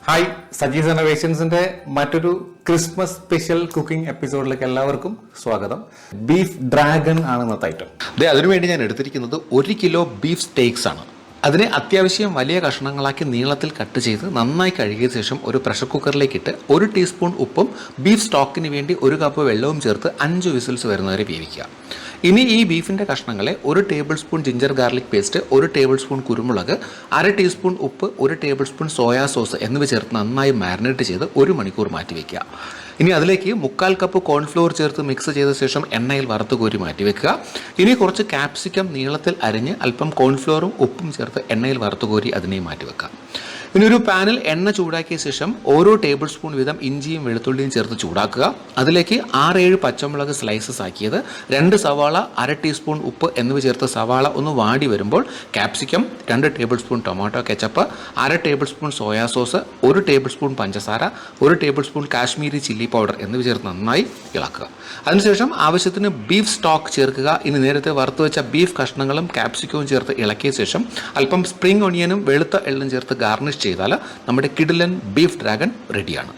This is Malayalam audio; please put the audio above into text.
ഹായ്, സജീസ് ഇന്നോവേഷൻസിന്റെ മറ്റൊരു ക്രിസ്മസ് സ്പെഷ്യൽ കുക്കിംഗ് എപ്പിസോഡിലേക്ക് എല്ലാവർക്കും സ്വാഗതം. ബീഫ് ഡ്രാഗൺ ആണ് ഇന്നത്തെ ഐറ്റം. അതിനുവേണ്ടി ഞാൻ എടുത്തിരിക്കുന്നത് 1 കിലോ ബീഫ് സ്റ്റേക്സ് ആണ്. അതിനെ അത്യാവശ്യം വലിയ കഷ്ണങ്ങളാക്കി നീളത്തിൽ കട്ട് ചെയ്ത് നന്നായി കഴുകിയ ശേഷം ഒരു പ്രഷർ കുക്കറിലേക്കിട്ട് 1 ടീസ്പൂൺ ഉപ്പും ബീഫ് സ്റ്റോക്കിന് വേണ്ടി 1 കപ്പ് വെള്ളവും ചേർത്ത് 5 വിസിൽസ് വരുന്നവരെ വേവിക്കുക. ഇനി ഈ ബീഫിൻ്റെ കഷ്ണങ്ങളെ 1 table spoon ginger garlic paste, 1 table spoon കുരുമുളക്, 1/2 ടീസ്പൂൺ ഉപ്പ്, 1 ടേബിൾ സ്പൂൺ സോയാ സോസ് എന്നിവ ചേർത്ത് നന്നായി മാരിനേറ്റ് ചെയ്ത് 1 മണിക്കൂർ മാറ്റി വയ്ക്കുക. ഇനി അതിലേക്ക് 1/4 കപ്പ് കോൺഫ്ലോർ ചേർത്ത് മിക്സ് ചെയ്ത ശേഷം എണ്ണയിൽ വറുത്ത് കോരി മാറ്റി വെക്കുക. ഇനി കുറച്ച് ക്യാപ്സിക്കം നീളത്തിൽ അരിഞ്ഞ് അല്പം കോൺഫ്ലോറും ഉപ്പും ചേർത്ത് എണ്ണയിൽ വറുത്ത് കോരി അതിനെ മാറ്റി വെക്കുക. ഇനി ഒരു പാനിൽ എണ്ണ ചൂടാക്കിയ ശേഷം ഓരോ ടേബിൾ സ്പൂൺ വീതം ഇഞ്ചിയും വെളുത്തുള്ളിയും ചേർത്ത് ചൂടാക്കുക. അതിലേക്ക് 6-7 പച്ചമുളക് സ്ലൈസസ് ആക്കിയത്, 2 സവാള, 1/2 ടീസ്പൂൺ ഉപ്പ് എന്നിവ ചേർത്ത് സവാള ഒന്ന് വാടി വരുമ്പോൾ capsicum, 2 table spoon tomato ketchup, 1/2 table spoon soya sauce, 1 table spoon പഞ്ചസാര, 1 table spoon Kashmiri chilli powder എന്നിവ ചേർത്ത് നന്നായി ഇളക്കുക. അതിനുശേഷം ആവശ്യത്തിന് ബീഫ് സ്റ്റോക്ക് ചേർക്കുക. ഇനി നേരത്തെ വറുത്ത് വെച്ച ബീഫ് കഷ്ണങ്ങളും ക്യാപ്സിക്കവും ചേർത്ത് ഇളക്കിയ ശേഷം അല്പം സ്പ്രിംഗ് ഒണിയനും വെളുത്ത എള്ളും ചേർത്ത് ഗാർണിഷ് ചെയ്താൽ നമ്മുടെ കിടിലൻ ബീഫ് ഡ്രാഗൺ റെഡിയാണ്.